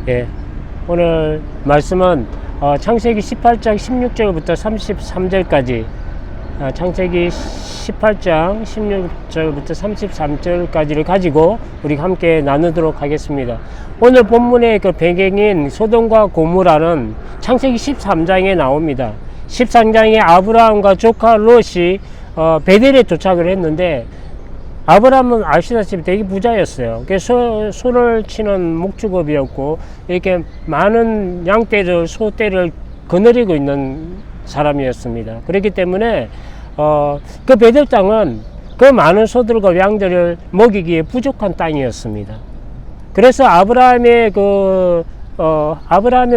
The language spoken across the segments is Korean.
예, 오늘 말씀은 창세기 18장 16절부터 33절까지 창세기 18장 16절부터 33절까지를 가지고 우리 함께 나누도록 하겠습니다. 오늘 본문의 그 배경인 소돔과 고모라는 창세기 13장에 나옵니다. 13장에 아브라함과 조카 롯이 베델에 도착을 했는데, 아브라함은 아시다시피 되게 부자였어요. 소를 치는 목축업이었고, 이렇게 많은 양떼를, 소떼를 거느리고 있는 사람이었습니다. 그렇기 때문에 그 베델 땅은 그 많은 소들과 양들을 먹이기에 부족한 땅이었습니다. 그래서 아브라함의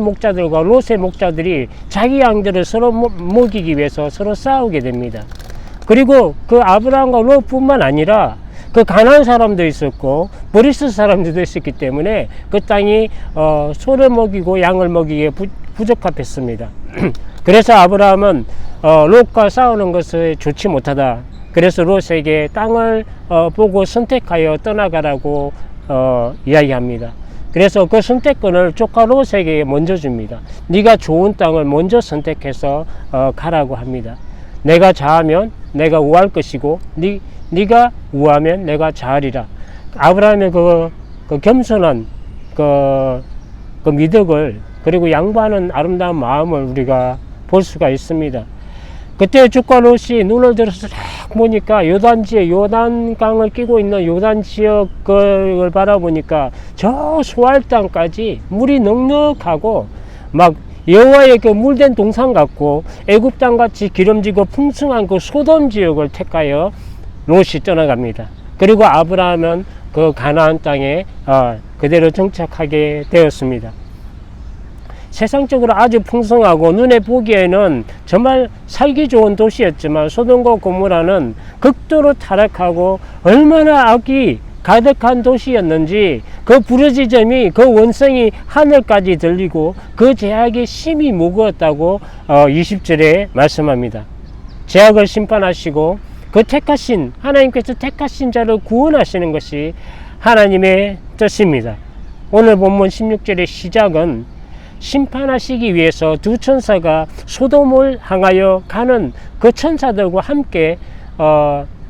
목자들과 롯의 목자들이 자기 양들을 서로 먹이기 위해서 서로 싸우게 됩니다. 그리고 그 아브라함과 롯뿐만 아니라 그 가나안 사람도 있었고 브리스 사람들도 있었기 때문에 그 땅이 소를 먹이고 양을 먹이기에 부적합했습니다. 그래서 아브라함은 롯과 싸우는 것을 좋지 못하다. 그래서 롯에게 땅을 보고 선택하여 떠나가라고 이야기합니다. 그래서 그 선택권을 조카 롯에게 먼저 줍니다. 네가 좋은 땅을 먼저 선택해서 가라고 합니다. 내가 좌하면 내가 우할 것이고 네가 우하면 내가 좌하리라. 아브라함의 그 겸손한 그 미덕을, 그리고 양보하는 아름다운 마음을 우리가 볼 수가 있습니다. 그때 조카 롯이 눈을 들어서 딱 보니까 요단강을 끼고 있는 요단 지역을 바라보니까 저 소알 땅까지 물이 넉넉하고 막 여호와의 그 물된 동산 같고 애굽 땅 같이 기름지고 풍성한 그 소돔 지역을 택하여 롯이 떠나갑니다. 그리고 아브라함은 그 가나안 땅에 그대로 정착하게 되었습니다. 세상적으로 아주 풍성하고 눈에 보기에는 정말 살기 좋은 도시였지만, 소돔과 고모라는 극도로 타락하고 얼마나 악이 가득한 도시였는지 그 부르짖음이, 그 원성이 하늘까지 들리고 그 제약이 심히 무거웠다고 20절에 말씀합니다. 제약을 심판하시고 그 택하신, 하나님께서 택하신 자를 구원하시는 것이 하나님의 뜻입니다. 오늘 본문 16절의 시작은 심판하시기 위해서 두 천사가 소돔을 향하여 가는 그 천사들과 함께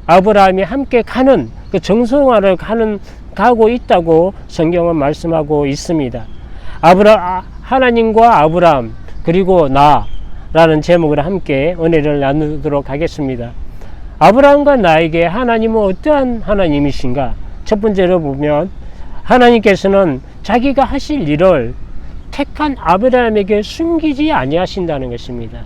아브라함이 함께 가는 그 정성화를 가고 있다고 성경은 말씀하고 있습니다. 하나님과 아브라함 그리고 나라는 제목으로 함께 은혜를 나누도록 하겠습니다. 아브라함과 나에게 하나님은 어떠한 하나님이신가? 첫 번째로 보면 하나님께서는 자기가 하실 일을 택한 아브라함에게 숨기지 아니하신다는 것입니다.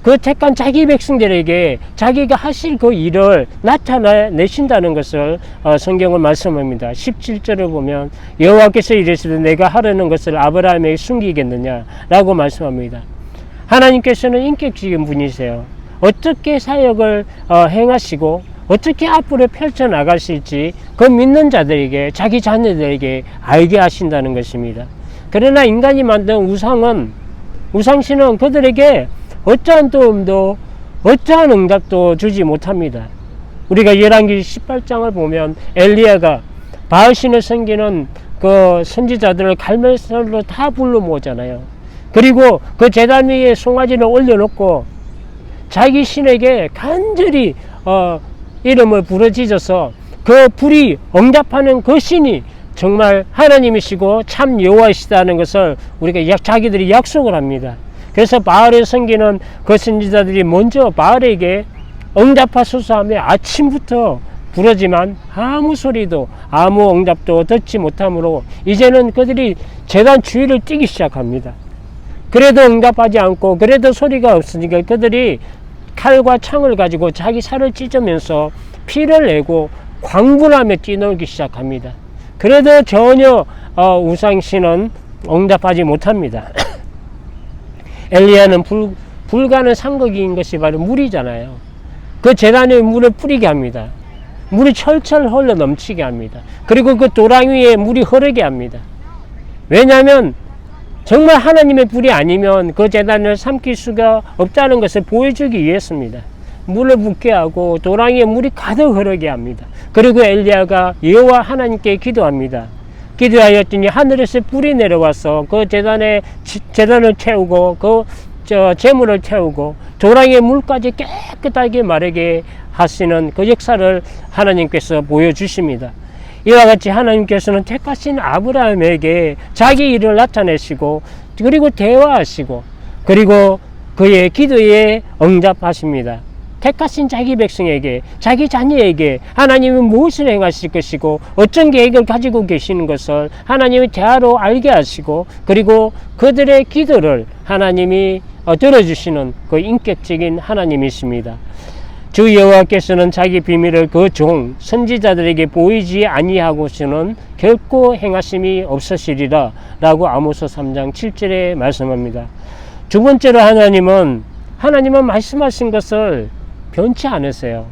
그 택한 자기 백성들에게 자기가 하실 그 일을 나타내신다는 것을 성경은 말씀합니다. 17절을 보면 여호와께서 이르시되 내가 하려는 것을 아브라함에게 숨기겠느냐 라고 말씀합니다. 하나님께서는 인격적인 분이세요. 어떻게 사역을 행하시고 어떻게 앞으로 펼쳐나가실지 그 믿는 자들에게, 자기 자녀들에게 알게 하신다는 것입니다. 그러나 인간이 만든 우상신은 그들에게 어떠한 도움도 어떠한 응답도 주지 못합니다. 우리가 열왕기 18장을 보면 엘리야가 바알신을 섬기는 그 선지자들을 갈멜산으로 다 불러 모으잖아요. 그리고 그 제단 위에 송아지를 올려놓고 자기 신에게 간절히 이름을 부르짖어서 그 불이 응답하는 그 신이 정말 하나님이시고 참 여호와이시다는 것을 우리가 자기들이 약속을 합니다. 그래서 바알을 섬기는 그 선지자들이 먼저 바알에게 응답하소서 하며 아침부터 부르지만 아무 소리도 아무 응답도 듣지 못하므로 이제는 그들이 제단 주위를 뛰기 시작합니다. 그래도 응답하지 않고, 그래도 소리가 없으니까 그들이 칼과 창을 가지고 자기 살을 찢으면서 피를 내고 광분하며 뛰놀기 시작합니다. 그래도 전혀 우상신은 응답하지 못합니다. 엘리야는 불가는 상극인 것이 바로 물이잖아요. 그 제단에 물을 뿌리게 합니다. 물이 철철 흘러 넘치게 합니다. 그리고 그 도랑 위에 물이 흐르게 합니다. 왜냐하면 정말 하나님의 불이 아니면 그 제단을 삼킬 수가 없다는 것을 보여주기 위해서입니다. 물을 붓게 하고 도랑에 물이 가득 흐르게 합니다. 그리고 엘리야가 여호와 하나님께 기도합니다. 기도하였더니 하늘에서 불이 내려와서 그 제단을 채우고 재물을 채우고 조랑의 물까지 깨끗하게 마르게 하시는 그 역사를 하나님께서 보여주십니다. 이와 같이 하나님께서는 택하신 아브라함에게 자기 일을 나타내시고 그리고 대화하시고 그리고 그의 기도에 응답하십니다. 택하신 자기 백성에게, 자기 자녀에게 하나님은 무엇을 행하실 것이고 어떤 계획을 가지고 계시는 것을 하나님의 대화로 알게 하시고 그리고 그들의 기도를 하나님이 들어주시는 그 인격적인 하나님이십니다. 주 여호와께서는 자기 비밀을 그 종 선지자들에게 보이지 아니하고서는 결코 행하심이 없으시리라 라고 아모스 3장 7절에 말씀합니다. 두 번째로 하나님은 말씀하신 것을 변치 않으세요.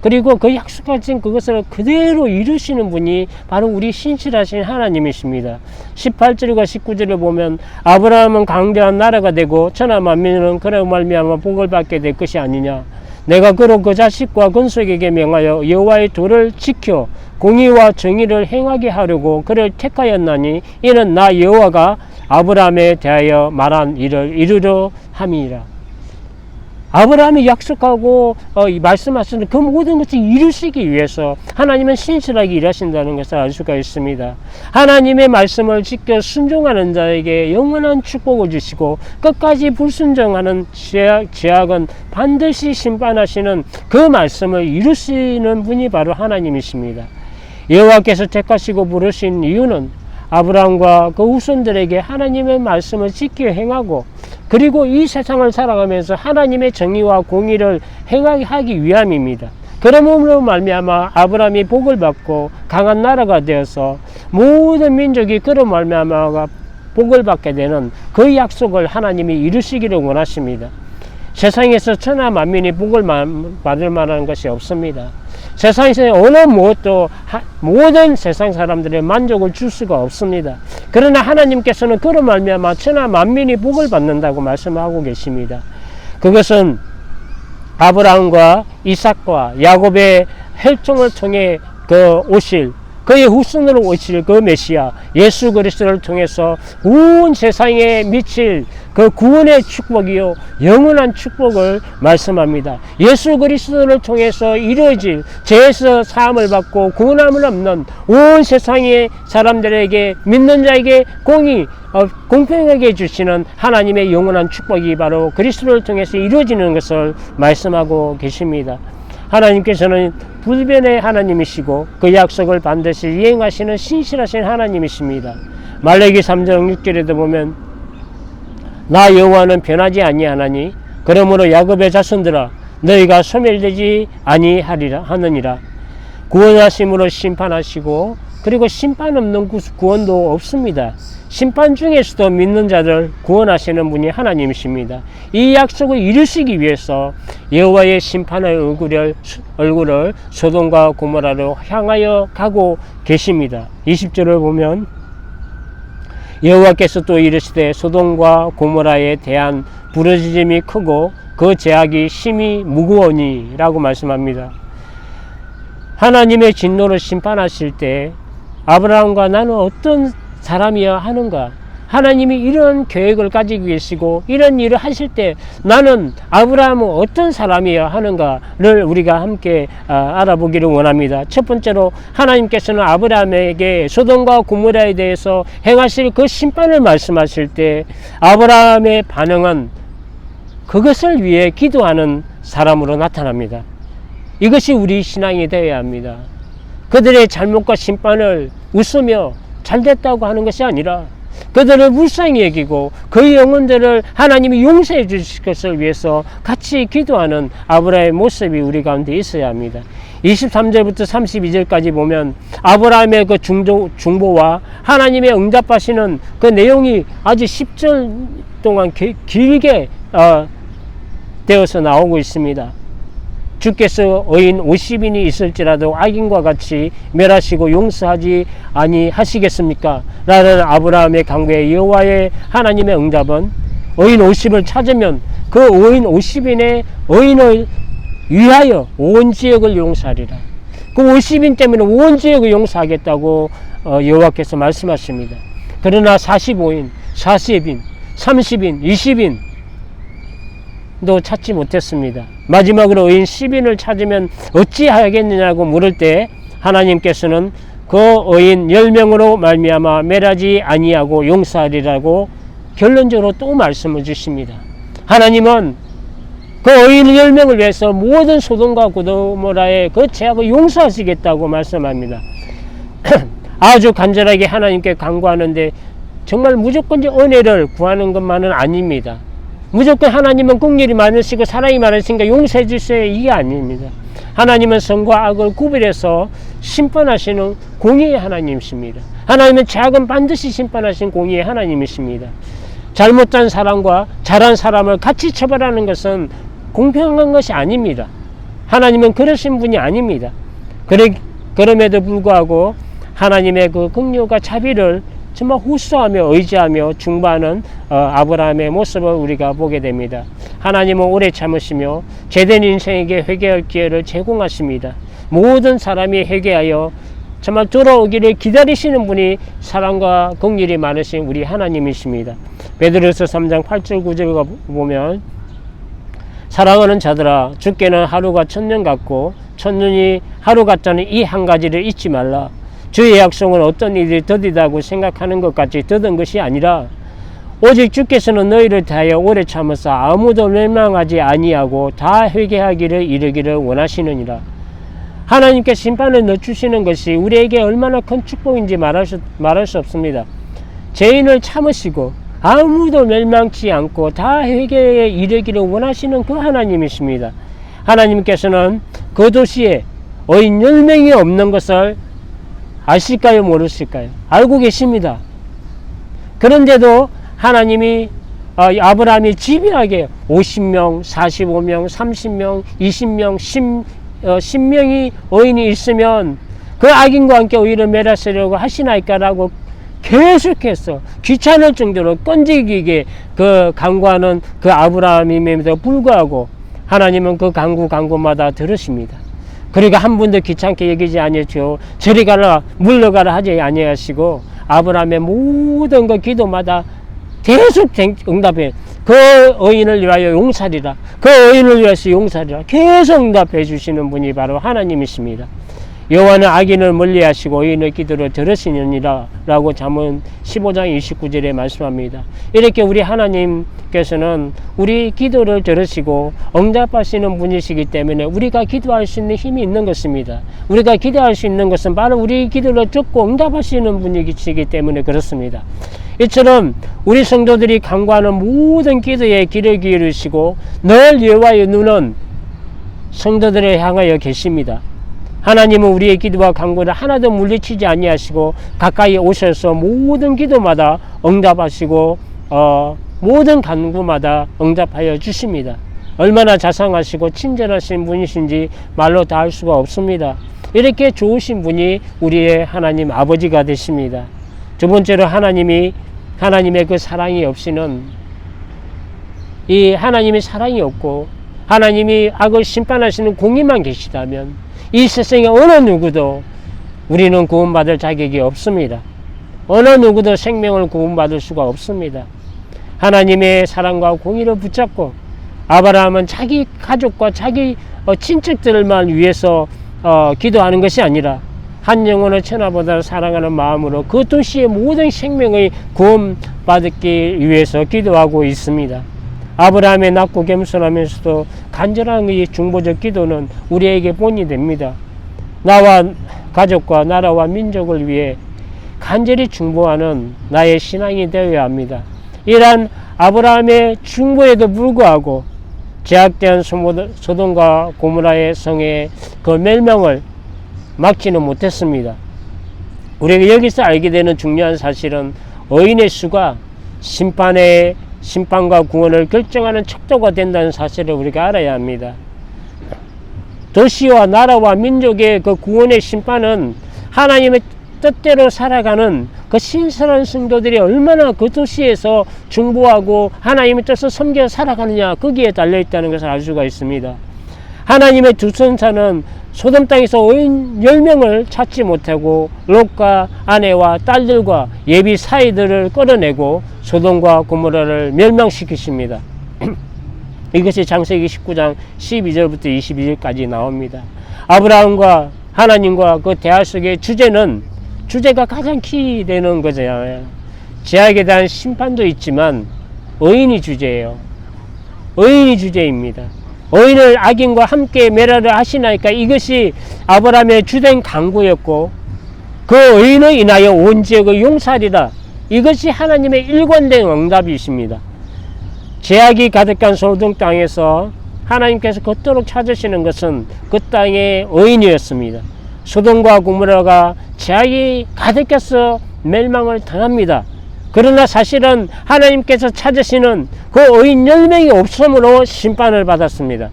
그리고 그 약속하신 그것을 그대로 이루시는 분이 바로 우리 신실하신 하나님이십니다. 18절과 19절을 보면 아브라함은 강대한 나라가 되고 천하 만민은 그로 말미암아 복을 받게 될 것이 아니냐. 내가 그로 그 자식과 건속에게 명하여 여호와의 도를 지켜 공의와 정의를 행하게 하려고 그를 택하였나니 이는 나 여호와가 아브라함에 대하여 말한 일을 이루려 함이니라. 아브라함이 약속하고 말씀하시는 그 모든 것을 이루시기 위해서 하나님은 신실하게 일하신다는 것을 알 수가 있습니다. 하나님의 말씀을 지켜 순종하는 자에게 영원한 축복을 주시고 끝까지 불순종하는 죄악은 반드시 심판하시는 그 말씀을 이루시는 분이 바로 하나님이십니다. 여호와께서 택하시고 부르신 이유는 아브라함과 그 후손들에게 하나님의 말씀을 지켜 행하고 그리고 이 세상을 살아가면서 하나님의 정의와 공의를 행하게 하기 위함입니다. 그러므로 말미암아 아브라함이 복을 받고 강한 나라가 되어서 모든 민족이 그로 말미암아 복을 받게 되는 그 약속을 하나님이 이루시기를 원하십니다. 세상에서 천하 만민이 복을 받을 만한 것이 없습니다. 세상에서 어느 무엇도 모든 세상 사람들의 만족을 줄 수가 없습니다. 그러나 하나님께서는 그로 말미암아 천하 만민이 복을 받는다고 말씀하고 계십니다. 그것은 아브라함과 이삭과 야곱의 혈통을 통해 오실 그의 후손으로 오실 그 메시아 예수 그리스도를 통해서 온 세상에 미칠 그 구원의 축복이요 영원한 축복을 말씀합니다. 예수 그리스도를 통해서 이루어질 죄에서 사함을 받고 구원함을 얻는 온 세상의 사람들에게 믿는 자에게 공평하게 주시는 하나님의 영원한 축복이 바로 그리스도를 통해서 이루어지는 것을 말씀하고 계십니다. 하나님께서는 불변의 하나님이시고 그 약속을 반드시 이행하시는 신실하신 하나님이십니다. 말라기 3장 6절에도 보면 나 여호와는 변하지 아니하나니 그러므로 야곱의 자손들아 너희가 소멸되지 아니하느니라. 구원하심으로 심판하시고 그리고 심판 없는 구원도 없습니다. 심판 중에서도 믿는 자들 구원하시는 분이 하나님이십니다. 이 약속을 이루시기 위해서 여호와의 심판의 얼굴을 소돔과 고모라로 향하여 가고 계십니다. 20절을 보면 여호와께서 또 이르시되 소돔과 고모라에 대한 부르짖음이 크고 그 죄악이 심히 무거우니 라고 말씀합니다. 하나님의 진노를 심판하실 때 아브라함과 나는 어떤 사람이어야 하는가? 하나님이 이런 계획을 가지고 계시고 이런 일을 하실 때 나는 아브라함은 어떤 사람이어야 하는가를 우리가 함께 알아보기를 원합니다. 첫 번째로 하나님께서는 아브라함에게 소돔과 고모라에 대해서 행하실 그 심판을 말씀하실 때 아브라함의 반응은 그것을 위해 기도하는 사람으로 나타납니다. 이것이 우리 신앙이 되어야 합니다. 그들의 잘못과 심판을 웃으며 잘됐다고 하는 것이 아니라 그들을 불쌍히 여기고 그 영혼들을 하나님이 용서해 주실 것을 위해서 같이 기도하는 아브라함의 모습이 우리 가운데 있어야 합니다. 23절부터 32절까지 보면 아브라함의 그 중보와 하나님의 응답하시는 그 내용이 아주 10절 동안 길게 되어서 나오고 있습니다. 주께서 의인 50인이 있을지라도 악인과 같이 멸하시고 용서하지 아니하시겠습니까? 라는 아브라함의 간구에 여호와의 하나님의 응답은 의인 50을 찾으면 그 의인 50인의 의인을 위하여 온 지역을 용서하리라. 그 50인 때문에 온 지역을 용서하겠다고 여호와께서 말씀하십니다. 그러나 45인, 40인, 30인, 20인도 찾지 못했습니다. 마지막으로 의인 10인을 찾으면 어찌하겠느냐고 물을 때 하나님께서는 그 의인 10명으로 말미암아 멸하지 아니하고 용서하리라고 결론적으로 또 말씀을 주십니다. 하나님은 그 의인 10명을 위해서 모든 소돔과 고모라의 그 죄악을 용서하시겠다고 말씀합니다. 아주 간절하게 하나님께 간구하는데 정말 무조건 은혜를 구하는 것만은 아닙니다. 무조건 하나님은 긍휼이 많으시고 사랑이 많으시니까 용서해 주세요, 이게 아닙니다. 하나님은 선과 악을 구별해서 심판하시는 공의의 하나님이십니다. 하나님은 죄악은 반드시 심판하신 공의의 하나님이십니다. 잘못한 사람과 잘한 사람을 같이 처벌하는 것은 공평한 것이 아닙니다. 하나님은 그러신 분이 아닙니다. 그럼에도 불구하고 하나님의 그 긍휼과 자비를 정말 호소하며 의지하며 중보하는 아브라함의 모습을 우리가 보게 됩니다. 하나님은 오래 참으시며 죄된 인생에게 회개할 기회를 제공하십니다. 모든 사람이 회개하여 정말 돌아오기를 기다리시는 분이 사랑과 긍휼이 많으신 우리 하나님이십니다. 베드로서 3장 8절 9절 보면 사랑하는 자들아 주께는 하루가 천년 같고 천년이 하루 같다는 이 한 가지를 잊지 말라. 주의 약속은 어떤 일이 더디다고 생각하는 것 같이 더딘 것이 아니라 오직 주께서는 너희를 대하여 오래 참으사 아무도 멸망하지 아니하고 다 회개하기를 이르기를 원하시느니라. 하나님께 심판을 넣어주시는 것이 우리에게 얼마나 큰 축복인지 말할 수 없습니다. 죄인을 참으시고 아무도 멸망치 않고 다 회개에 이르기를 원하시는 그 하나님이십니다. 하나님께서는 그 도시에 의인 10명이 없는 것을 아실까요, 모르실까요? 알고 계십니다. 그런데도 하나님이 아브라함이 집요하게 50명, 45명, 30명, 20명, 10명이 의인이 있으면 그 악인과 함께 의인을 멸하시려고 하시나이까라고 계속해서 귀찮을 정도로 끈질기게 그 간구하는 그 아브라함임에도 불구하고 하나님은 그 간구마다 들으십니다. 그리고 한 번도 귀찮게 여기지 아니하시고 저리 가라 물러가라 하지 아니하시고 아브라함의 모든 그 기도마다 계속 응답해. 그 의인을 위하여 용서하리라. 그 의인을 위해서 용서하리라. 계속 응답해 주시는 분이 바로 하나님이십니다. 여호와는 악인을 멀리하시고 의인의 기도를 들으시느니라 라고 잠언 15장 29절에 말씀합니다. 이렇게 우리 하나님께서는 우리 기도를 들으시고 응답하시는 분이시기 때문에 우리가 기도할 수 있는 힘이 있는 것입니다. 우리가 기도할 수 있는 것은 바로 우리 기도를 듣고 응답하시는 분이시기 때문에 그렇습니다. 이처럼 우리 성도들이 간구하는 모든 기도에 귀를 기울이시고 늘 여호와의 눈은 성도들을 향하여 계십니다. 하나님은 우리의 기도와 간구를 하나도 물리치지 아니하시고 가까이 오셔서 모든 기도마다 응답하시고 모든 간구마다 응답하여 주십니다. 얼마나 자상하시고 친절하신 분이신지 말로 다 할 수가 없습니다. 이렇게 좋으신 분이 우리의 하나님 아버지가 되십니다. 두 번째로 하나님의 그 사랑이 없이는 이 하나님의 사랑이 없고 하나님이 악을 심판하시는 공의만 계시다면 이 세상에 어느 누구도 우리는 구원받을 자격이 없습니다. 어느 누구도 생명을 구원받을 수가 없습니다. 하나님의 사랑과 공의를 붙잡고 아브라함은 자기 가족과 자기 친척들만 위해서 기도하는 것이 아니라 한 영혼을 천하보다 사랑하는 마음으로 그 도시의 모든 생명의 구원받기 위해서 기도하고 있습니다. 아브라함의 낮고 겸손하면서도 간절한 이 중보적 기도는 우리에게 본이 됩니다. 나와 가족과 나라와 민족을 위해 간절히 중보하는 나의 신앙이 되어야 합니다. 이러한 아브라함의 중보에도 불구하고 제약된 소돔과 고모라의 성의 그 멸망을 막지는 못했습니다. 우리가 여기서 알게 되는 중요한 사실은 의인의 수가 심판과 구원을 결정하는 척도가 된다는 사실을 우리가 알아야 합니다. 도시와 나라와 민족의 그 구원의 심판은 하나님의 뜻대로 살아가는 그 신선한 성도들이 얼마나 그 도시에서 중보하고 하나님의 뜻을 섬겨 살아가느냐 거기에 달려있다는 것을 알 수가 있습니다. 하나님의 두 천사는 소돔 땅에서 의인 10명을 찾지 못하고 롯과 아내와 딸들과 예비 사이들을 끌어내고 소돔과 고모라를 멸망시키십니다. 이것이 창세기 19장 12절부터 22절까지 나옵니다. 아브라함과 하나님과 그 대화 속의 주제가 가장 키되는 거잖아요. 죄악에 대한 심판도 있지만 의인이 주제예요. 의인이 주제입니다. 의인을 악인과 함께 멸하려 하시나이까 이것이 아브라함의 주된 강구였고 그 의인을 인하여 온 지역을 용서하리라. 이것이 하나님의 일관된 응답이십니다. 죄악이 가득한 소돔 땅에서 하나님께서 그토록 찾으시는 것은 그 땅의 의인이었습니다. 소돔과 고모라가 죄악이 가득해서 멸망을 당합니다. 그러나 사실은 하나님께서 찾으시는 그 의인 10명이 없음으로 심판을 받았습니다.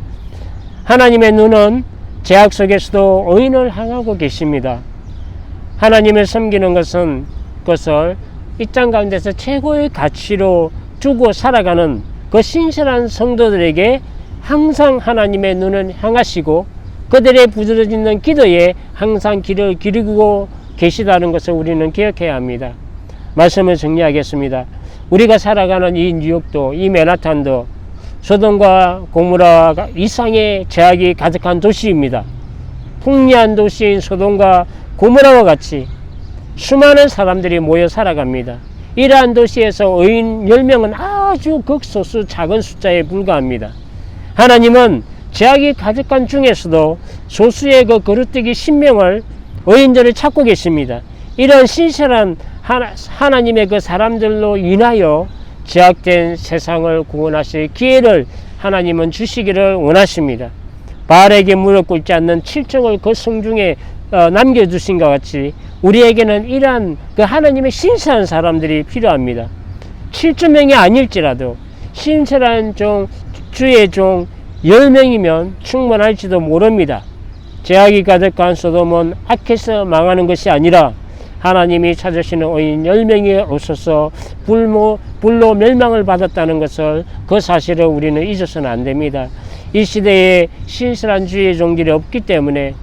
하나님의 눈은 죄악 속에서도 의인을 향하고 계십니다. 하나님을 섬기는 것을 이 땅 가운데서 최고의 가치로 두고 살아가는 그 신실한 성도들에게 항상 하나님의 눈을 향하시고 그들의 부르짖는 기도에 항상 귀를 기울이고 계시다는 것을 우리는 기억해야 합니다. 말씀을 정리하겠습니다. 우리가 살아가는 이 뉴욕도, 이 맨하탄도 소돔과 고모라 이상의 죄악이 가득한 도시입니다. 풍미한 도시인 소돔과 고모라와 같이 수많은 사람들이 모여 살아갑니다. 이러한 도시에서 의인 10명은 아주 극소수 작은 숫자에 불과합니다. 하나님은 죄악이 가득한 중에서도 소수의 그 그릇되기 10명을 의인들을 찾고 계십니다. 이런 신실한 하나님의 그 사람들로 인하여 죄악된 세상을 구원하실 기회를 하나님은 주시기를 원하십니다. 바알에게 무릎 꿇지 않는 7종을 그 성중에 남겨두신 것 같이 우리에게는 이러한 그 하나님의 신실한 사람들이 필요합니다. 7명이 아닐지라도 신실한 주의 종 10명이면 충분할지도 모릅니다. 죄악이 가득한 소돔은 악해서 망하는 것이 아니라 하나님이 찾으시는 의인 10명이 없어서 불로 멸망을 받았다는 것을 그 사실을 우리는 잊어서는 안 됩니다. 이 시대에 신실한 주의 종들이 없기 때문에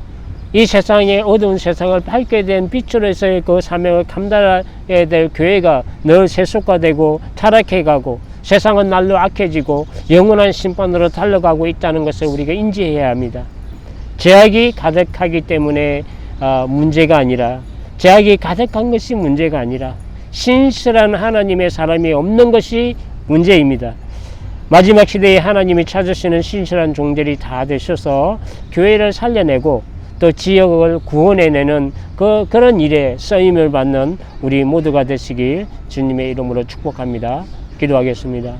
이 세상의 어두운 세상을 밝게 된 빛으로서의 그 사명을 감당해야 될 교회가 늘 세속화되고 타락해가고 세상은 날로 악해지고 영원한 심판으로 달려가고 있다는 것을 우리가 인지해야 합니다. 죄악이 가득하기 때문에 문제가 아니라 죄악이 가득한 것이 문제가 아니라 신실한 하나님의 사람이 없는 것이 문제입니다. 마지막 시대에 하나님이 찾으시는 신실한 종들이 다 되셔서 교회를 살려내고 또 지역을 구원해내는 그런 일에 쓰임을 받는 우리 모두가 되시길 주님의 이름으로 축복합니다. 기도하겠습니다.